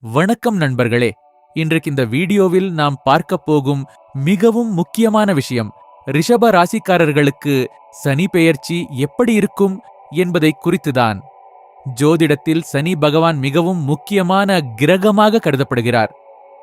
வணக்கம் நண்பர்களே. இன்றைக்கு இந்த வீடியோவில் நாம் பார்க்கப் போகும் மிகவும் முக்கியமான விஷயம் ரிஷப ராசிக்காரர்களுக்கு சனி பெயர்ச்சி எப்படி இருக்கும் என்பதை குறித்துதான். ஜோதிடத்தில் சனி பகவான் மிகவும் முக்கியமான கிரகமாக கருதப்படுகிறார்.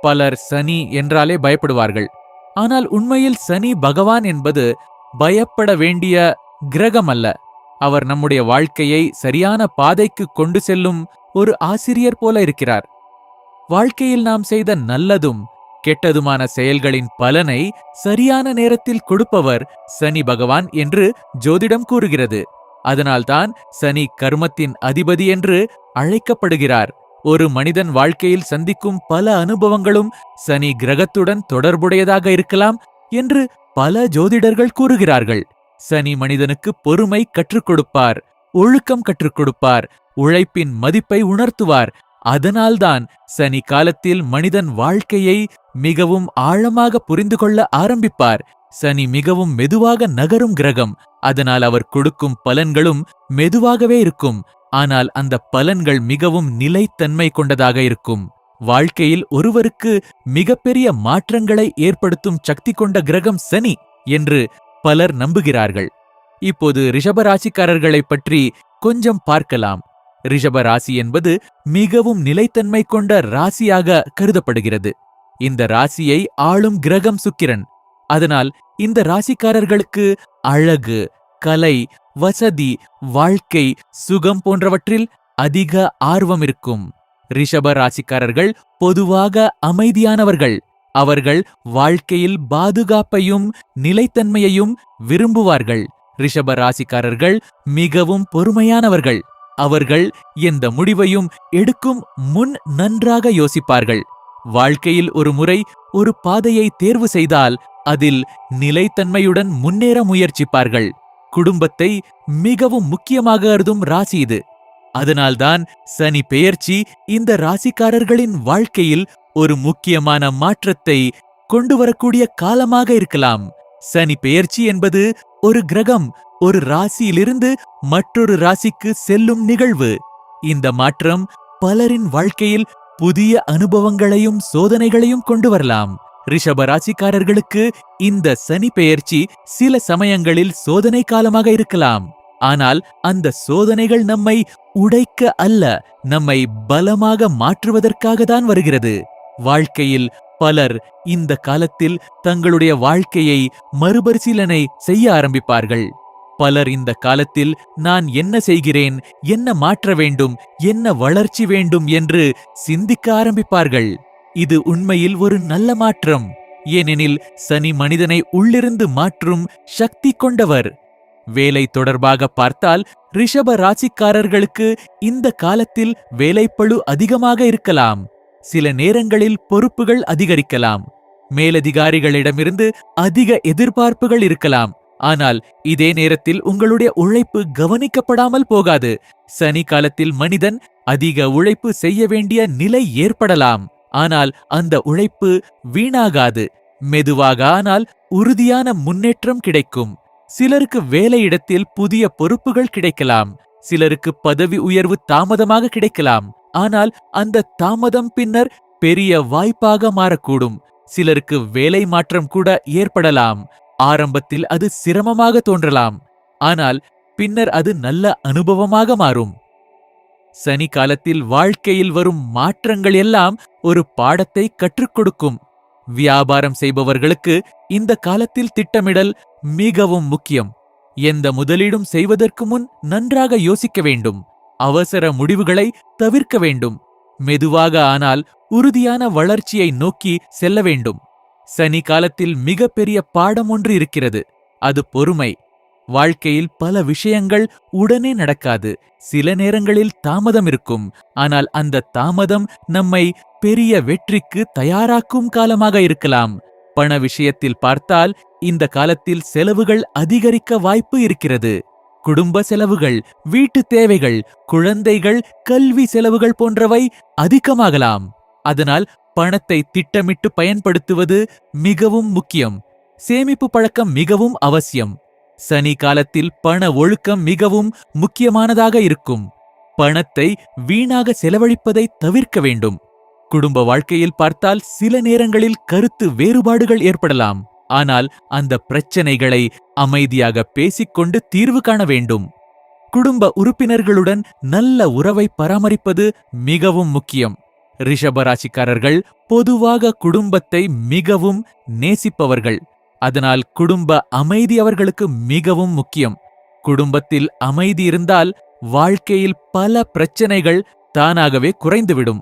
பலர் சனி என்றாலே பயப்படுவார்கள். ஆனால் உண்மையில் சனி பகவான் என்பது பயப்பட வேண்டிய கிரகம் அல்ல. அவர் நம்முடைய வாழ்க்கையை சரியான பாதைக்கு கொண்டு செல்லும் ஒரு ஆசிரியர் போல இருக்கிறார். வாழ்க்கையில் நாம் செய்த நல்லதும் கெட்டதுமான செயல்களின் பலனை சரியான நேரத்தில் கொடுப்பவர் சனி பகவான் என்று ஜோதிடம் கூறுகிறது. அதனால்தான் சனி கர்மத்தின் அதிபதி என்று அழைக்கப்படுகிறார். ஒரு மனிதன் வாழ்க்கையில் சந்திக்கும் பல அனுபவங்களும் சனி கிரகத்துடன் தொடர்புடையதாக இருக்கலாம் என்று பல ஜோதிடர்கள் கூறுகிறார்கள். சனி மனிதனுக்கு பொறுமை கற்றுக் கொடுப்பார், ஒழுக்கம் கற்றுக் கொடுப்பார், உழைப்பின் மதிப்பை உணர்த்துவார். அதனால்தான் சனி காலத்தில் மனிதன் வாழ்க்கையை மிகவும் ஆழமாக புரிந்து கொள்ள ஆரம்பிப்பார். சனி மிகவும் மெதுவாக நகரும் கிரகம். அதனால் அவர் கொடுக்கும் பலன்களும் மெதுவாகவே இருக்கும். ஆனால் அந்த பலன்கள் மிகவும் நிலைத்தன்மை கொண்டதாக இருக்கும். வாழ்க்கையில் ஒருவருக்கு மிகப்பெரிய மாற்றங்களை ஏற்படுத்தும் சக்தி கொண்ட கிரகம் சனி என்று பலர் நம்புகிறார்கள். இப்போது ரிஷபராசிக்காரர்களைப் பற்றி கொஞ்சம் பார்க்கலாம். ரிஷப ராசி என்பது மிகவும் நிலைத்தன்மை கொண்ட ராசியாக கருதப்படுகிறது. இந்த ராசியை ஆளும் கிரகம் சுக்கிரன். அதனால் இந்த ராசிக்காரர்களுக்கு அழகு, கலை, வசதி, வாழ்க்கை, சுகம் போன்றவற்றில் அதிக ஆர்வம் இருக்கும். ரிஷப ராசிக்காரர்கள் பொதுவாக அமைதியானவர்கள். அவர்கள் வாழ்க்கையில் பாதுகாப்பையும் நிலைத்தன்மையையும் விரும்புவார்கள். ரிஷப ராசிக்காரர்கள் மிகவும் பொறுமையானவர்கள். அவர்கள் எந்த முடிவையும் எடுக்கும் முன் நன்றாக யோசிப்பார்கள். வாழ்க்கையில் ஒரு முறை ஒரு பாதையை தேர்வு செய்தால் அதில் நிலைத்தன்மையுடன் முன்னேற முயற்சிப்பார்கள். குடும்பத்தை மிகவும் முக்கியமாக கருதும் ராசி இது. அதனால்தான் சனி பெயர்ச்சி இந்த ராசிக்காரர்களின் வாழ்க்கையில் ஒரு முக்கியமான மாற்றத்தை கொண்டு வரக்கூடிய காலமாக இருக்கலாம். சனி பெயர்ச்சி என்பது ஒரு கிரகம் ஒரு ராசியிலிருந்து மற்றொரு ராசிக்கு செல்லும் நிகழ்வு. இந்த மாற்றம் பலரின் வாழ்க்கையில் புதிய அனுபவங்களையும் சோதனைகளையும் கொண்டு வரலாம். ரிஷப ராசிக்காரர்களுக்கு இந்த சனி பெயர்ச்சி சில சமயங்களில் சோதனை காலமாக இருக்கலாம். ஆனால் அந்த சோதனைகள் நம்மை உடைக்க அல்ல, நம்மை பலமாக மாற்றுவதற்காக தான் வருகிறது. வாழ்க்கையில் பலர் இந்த காலத்தில் தங்களுடைய வாழ்க்கையை மறுபரிசீலனை செய்ய ஆரம்பிப்பார்கள். பலர் இந்த காலத்தில் நான் என்ன செய்கிறேன், என்ன மாற்ற வேண்டும், என்ன வளர்ச்சி வேண்டும் என்று சிந்திக்க ஆரம்பிப்பார்கள். இது உண்மையில் ஒரு நல்ல மாற்றம். ஏனெனில் சனி மனிதனை உள்ளிருந்து மாற்றும் சக்தி கொண்டவர். வேலை தொடர்பாக பார்த்தால் ரிஷப ராசிக்காரர்களுக்கு இந்த காலத்தில் வேலைப்பளு அதிகமாக இருக்கலாம். சில நேரங்களில் பொறுப்புகள் அதிகரிக்கலாம். மேலதிகாரிகளிடமிருந்து அதிக எதிர்பார்ப்புகள் இருக்கலாம். ஆனால் இதே நேரத்தில் உங்களுடைய உழைப்பு கவனிக்கப்படாமல் போகாது. சனி காலத்தில் மனிதன் அதிக உழைப்பு செய்ய வேண்டிய நிலை ஏற்படலாம். ஆனால் அந்த உழைப்பு வீணாகாது. மெதுவாக ஆனால் உறுதியான முன்னேற்றம் கிடைக்கும். சிலருக்கு வேலையிடத்தில் புதிய பொறுப்புகள் கிடைக்கலாம். சிலருக்கு பதவி உயர்வு தாமதமாக கிடைக்கலாம். ஆனால் அந்த தாமதம் பின்னர் பெரிய வாய்ப்பாக மாறக்கூடும். சிலருக்கு வேலை மாற்றம் கூட ஏற்படலாம். ஆரம்பத்தில் அது சிரமமாக தோன்றலாம். ஆனால் பின்னர் அது நல்ல அனுபவமாக மாறும். சனி காலத்தில் வாழ்க்கையில் வரும் மாற்றங்கள் எல்லாம் ஒரு பாடத்தை கற்றுக் கொடுக்கும். வியாபாரம் செய்பவர்களுக்கு இந்த காலத்தில் திட்டமிடல் மிகவும் முக்கியம். எந்த முதலீடும் செய்வதற்கு முன் நன்றாக யோசிக்க வேண்டும். அவசர முடிவுகளை தவிர்க்க வேண்டும். மெதுவாக ஆனால் உறுதியான வளர்ச்சியை நோக்கி செல்ல வேண்டும். சனி காலத்தில் மிகப்பெரிய பாடம் ஒன்று இருக்கிறது. அது பொறுமை. வாழ்க்கையில் பல விஷயங்கள் உடனே நடக்காது. சில நேரங்களில் தாமதம் இருக்கும். ஆனால் அந்த தாமதம் நம்மை பெரிய வெற்றிக்கு தயாராக்கும் காலமாக இருக்கலாம். பண விஷயத்தில் பார்த்தால் இந்த காலத்தில் செலவுகள் அதிகரிக்க வாய்ப்பு இருக்கிறது. குடும்ப செலவுகள், வீட்டு தேவைகள், குழந்தைகள், கல்வி செலவுகள் போன்றவை அதிகமாகலாம். அதனால் பணத்தை திட்டமிட்டு பயன்படுத்துவது மிகவும் முக்கியம். சேமிப்பு பழக்கம் மிகவும் அவசியம். சனி காலத்தில் பண ஒழுக்கம் மிகவும் முக்கியமானதாக இருக்கும். பணத்தை வீணாக செலவழிப்பதை தவிர்க்க வேண்டும். குடும்ப வாழ்க்கையில் பார்த்தால் சில நேரங்களில் கருத்து வேறுபாடுகள் ஏற்படலாம். ஆனால் அந்த பிரச்சனைகளை அமைதியாக பேசிக்கொண்டு தீர்வு காண வேண்டும். குடும்ப உறுப்பினர்களுடன் நல்ல உறவை பராமரிப்பது மிகவும் முக்கியம். ரிஷபராசிக்காரர்கள் பொதுவாக குடும்பத்தை மிகவும் நேசிப்பவர்கள். அதனால் குடும்ப அமைதி அவர்களுக்கு மிகவும் முக்கியம். குடும்பத்தில் அமைதி இருந்தால் வாழ்க்கையில் பல பிரச்சனைகள் தானாகவே குறைந்துவிடும்.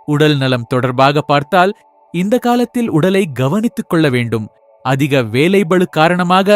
உடல் நலம் தொடர்பாக பார்த்தால் இந்த காலத்தில் உடலை கவனித்துக் கொள்ள வேண்டும். அதிக வேலைபளு காரணமாக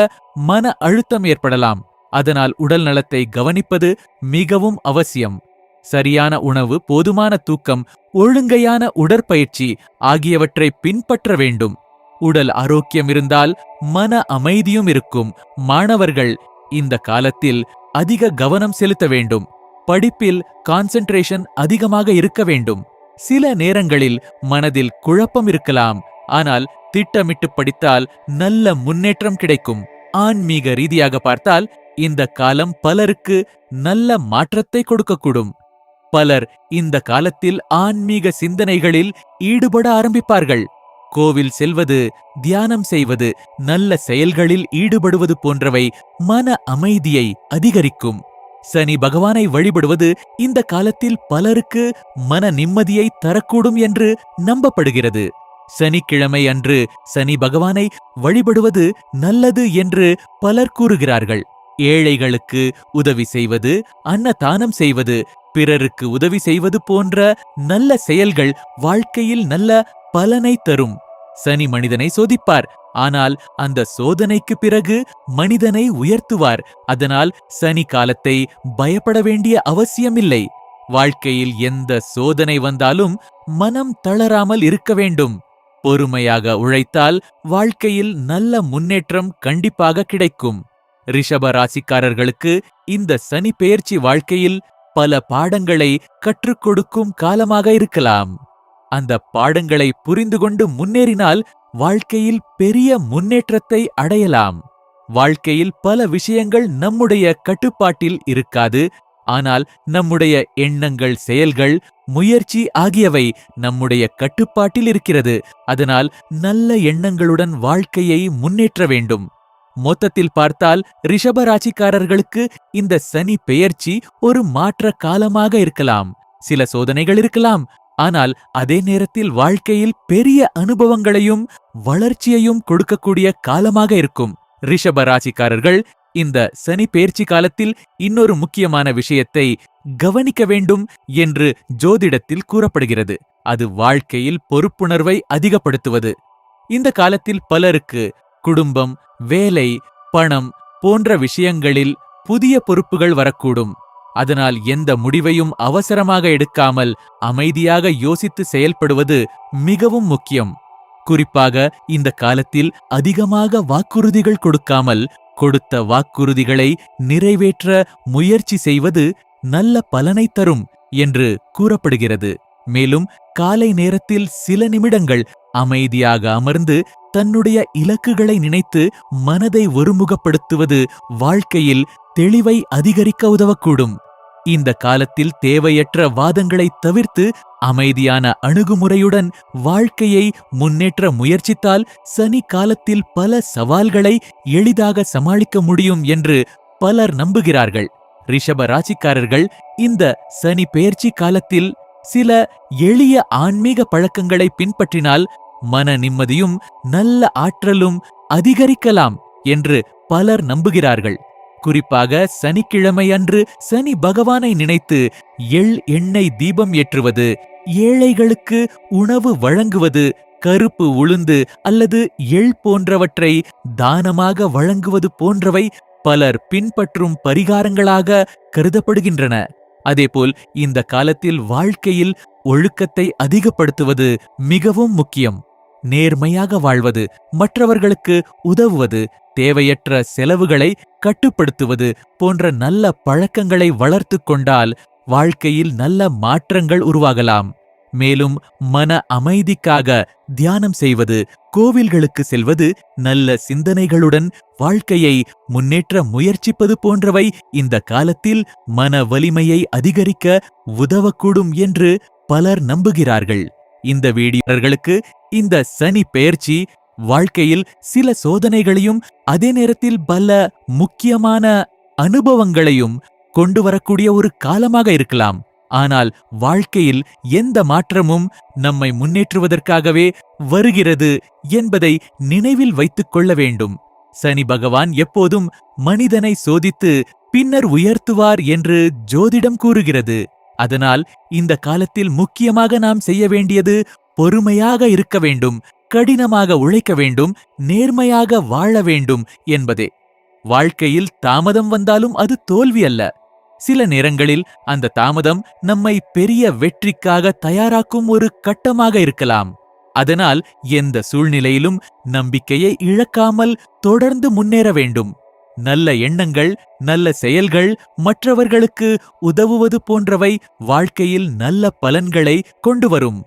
மன அழுத்தம் ஏற்படலாம். அதனால் உடல் நலத்தை கவனிப்பது மிகவும் அவசியம். சரியான உணவு, போதுமான தூக்கம், ஒழுங்கையான உடற்பயிற்சி ஆகியவற்றை பின்பற்ற வேண்டும். உடல் ஆரோக்கியம் இருந்தால் மன அமைதியும் இருக்கும். மாணவர்கள் இந்த காலத்தில் அதிக கவனம் செலுத்த வேண்டும். படிப்பில் கான்சென்ட்ரேஷன் அதிகமாக இருக்க வேண்டும். சில நேரங்களில் மனதில் குழப்பம் இருக்கலாம். ஆனால் திட்டமிட்டு படித்தால் நல்ல முன்னேற்றம் கிடைக்கும். ஆன்மீக ரீதியாக பார்த்தால் இந்த காலம் பலருக்கு நல்ல மாற்றத்தை கொடுக்கக்கூடும். பலர் இந்த காலத்தில் ஆன்மீக சிந்தனைகளில் ஈடுபட ஆரம்பிப்பார்கள். கோவில் செல்வது, தியானம் செய்வது, நல்ல செயல்களில் ஈடுபடுவது போன்றவை மன அமைதியை அதிகரிக்கும். சனி பகவானை வழிபடுவது இந்த காலத்தில் பலருக்கு மன நிம்மதியை தரக்கூடும் என்று நம்பப்படுகிறது. சனிக்கிழமை அன்று சனி பகவானை வழிபடுவது நல்லது என்று பலர் கூறுகிறார்கள். ஏழைகளுக்கு உதவி செய்வது, அன்னதானம் செய்வது, பிறருக்கு உதவி செய்வது போன்ற நல்ல செயல்கள் வாழ்க்கையில் நல்ல பலனை தரும். சனி மனிதனை சோதிப்பார். ஆனால் அந்த சோதனைக்கு பிறகு மனிதனை உயர்த்துவார். அதனால் சனி காலத்தை பயப்பட வேண்டிய அவசியமில்லை. வாழ்க்கையில் எந்த சோதனை வந்தாலும் மனம் தளராமல் இருக்க வேண்டும். பொறுமையாக உழைத்தால் வாழ்க்கையில் நல்ல முன்னேற்றம் கண்டிப்பாக கிடைக்கும். ரிஷப ராசிக்காரர்களுக்கு இந்த சனி பெயர்ச்சி வாழ்க்கையில் பல பாடங்களை கற்றுக் கொடுக்கும் காலமாக இருக்கலாம். அந்த பாடங்களை புரிந்து கொண்டு முன்னேறினால் வாழ்க்கையில் பெரிய முன்னேற்றத்தை அடையலாம். வாழ்க்கையில் பல விஷயங்கள் நம்முடைய கட்டுப்பாட்டில் இருக்காது. ஆனால் நம்முடைய எண்ணங்கள், செயல்கள், முயற்சி ஆகியவை நம்முடைய கட்டுப்பாட்டில் இருக்கிறது. அதனால் நல்ல எண்ணங்களுடன் வாழ்க்கையை முன்னேற்ற வேண்டும். மொத்தத்தில் பார்த்தால் ரிஷபராசிக்காரர்களுக்கு இந்த சனி பெயர்ச்சி ஒரு மாற்ற காலமாக இருக்கலாம். சில சோதனைகள் இருக்கலாம். ஆனால் அதே நேரத்தில் வாழ்க்கையில் பெரிய அனுபவங்களையும் வளர்ச்சியையும் கொடுக்கக்கூடிய காலமாக இருக்கும். ரிஷபராசிக்காரர்கள் இந்த சனி பெயர்ச்சி காலத்தில் இன்னொரு முக்கியமான விஷயத்தை கவனிக்க வேண்டும் என்று ஜோதிடத்தில் கூறப்படுகிறது. அது வாழ்க்கையில் பொறுப்புணர்வை அதிகப்படுத்துவது. இந்த காலத்தில் பலருக்கு குடும்பம், வேலை, பணம் போன்ற விஷயங்களில் புதிய பொறுப்புகள் வரக்கூடும். அதனால் எந்த முடிவையும் அவசரமாக எடுக்காமல் அமைதியாக யோசித்து செயல்படுவது மிகவும் முக்கியம். குறிப்பாக இந்த காலத்தில் அதிகமாக வாக்குறுதிகள் கொடுக்காமல் கொடுத்த வாக்குறுதிகளை நிறைவேற்ற முயற்சி செய்வது நல்ல பலனை தரும் என்று கூறப்படுகிறது. மேலும் காலை நேரத்தில் சில நிமிடங்கள் அமைதியாக அமர்ந்து தன்னுடைய இலக்குகளை நினைத்து மனதை ஒருமுகப்படுத்துவது வாழ்க்கையில் தெளிவை அதிகரிக்க உதவக்கூடும். இந்த காலத்தில் தேவையற்ற வாதங்களை தவிர்த்து அமைதியான அணுகுமுறையுடன் வாழ்க்கையை முன்னேற்ற முயற்சித்தால் சனி காலத்தில் பல சவால்களை எளிதாக சமாளிக்க முடியும் என்று பலர் நம்புகிறார்கள். ரிஷப ராசிக்காரர்கள் இந்த சனி பெயர்ச்சி காலத்தில் சில எளிய ஆன்மீக பழக்கங்களை பின்பற்றினால் மன நிம்மதியும் நல்ல ஆற்றலும் அதிகரிக்கலாம் என்று பலர் நம்புகிறார்கள். குறிப்பாக சனிக்கிழமை அன்று சனி பகவானை நினைத்து எண்ணெய் தீபம் ஏற்றுவது, ஏழைகளுக்கு உணவு வழங்குவது, கருப்பு உளுந்து அல்லது எள் போன்றவற்றை தானமாக வழங்குவது போன்றவை பலர் பின்பற்றும் பரிகாரங்களாக கருதப்படுகின்றன. அதேபோல் இந்த காலத்தில் வாழ்க்கையில் ஒழுக்கத்தை அதிகப்படுத்துவது மிகவும் முக்கியம். நேர்மையாக வாழ்வது, மற்றவர்களுக்கு உதவுவது, தேவையற்ற செலவுகளை கட்டுப்படுத்துவது போன்ற நல்ல பழக்கங்களை வளர்த்து கொண்டால் வாழ்க்கையில் நல்ல மாற்றங்கள் உருவாகலாம். மேலும் மன அமைதிக்காக தியானம் செய்வது, கோவில்களுக்கு செல்வது, நல்ல சிந்தனைகளுடன் வாழ்க்கையை முன்னேற்ற முயற்சிப்பது போன்றவை இந்த காலத்தில் மன வலிமையை அதிகரிக்க உதவக்கூடும் என்று பலர் நம்புகிறார்கள். இந்த வீடியோர்களுக்கு இந்த சனி பெயர்ச்சி வாழ்க்கையில் சில சோதனைகளையும் அதே நேரத்தில் பல முக்கியமான அனுபவங்களையும் கொண்டு வரக்கூடிய ஒரு காலமாக இருக்கலாம். ஆனால் வாழ்க்கையில் எந்த மாற்றமும் நம்மை முன்னேற்றுவதற்காகவே வருகிறது என்பதை நினைவில் வைத்துக் கொள்ள வேண்டும். சனி பகவான் எப்போதும் மனிதனை சோதித்து பின்னர் உயர்த்துவார் என்று ஜோதிடம் கூறுகிறது. அதனால் இந்த காலத்தில் முக்கியமாக நாம் செய்ய வேண்டியது பொறுமையாக இருக்க வேண்டும், கடினமாக உழைக்க வேண்டும், நேர்மையாக வாழ வேண்டும் என்பதே. வாழ்க்கையில் தாமதம் வந்தாலும் அது தோல்வி அல்ல. சில நேரங்களில் அந்த தாமதம் நம்மை பெரிய வெற்றிக்காக தயாராக்கும் ஒரு கட்டமாக இருக்கலாம். அதனால் எந்த சூழ்நிலையிலும் நம்பிக்கையை இழக்காமல் தொடர்ந்து முன்னேற வேண்டும். நல்ல எண்ணங்கள், நல்ல செயல்கள், மற்றவர்களுக்கு உதவுவது போன்றவை வாழ்க்கையில் நல்ல பலன்களை கொண்டு வரும்.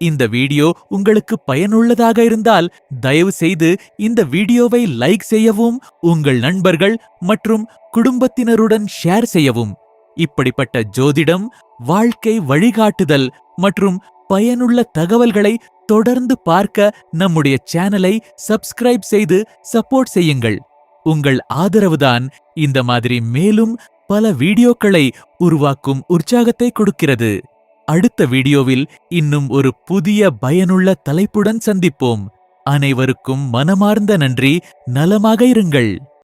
இந்த வீடியோ உங்களுக்கு பயனுள்ளதாக இருந்தால் தயவு செய்து இந்த வீடியோவை லைக் செய்யவும், உங்கள் நண்பர்கள் மற்றும் குடும்பத்தினருடன் ஷேர் செய்யவும். இப்படிப்பட்ட ஜோதிடம், வாழ்க்கை வழிகாட்டுதல் மற்றும் பயனுள்ள தகவல்களை தொடர்ந்து பார்க்க நம்முடைய சேனலை சப்ஸ்கிரைப் செய்து சப்போர்ட் செய்யுங்கள். உங்கள் ஆதரவுதான் இந்த மாதிரி மேலும் பல வீடியோக்களை உருவாக்கும் உற்சாகத்தை கொடுக்கிறது. அடுத்த வீடியோவில் இன்னும் ஒரு புதிய பயனுள்ள தலைப்புடன் சந்திப்போம். அனைவருக்கும் மனமார்ந்த நன்றி. நலமாக இருங்கள்.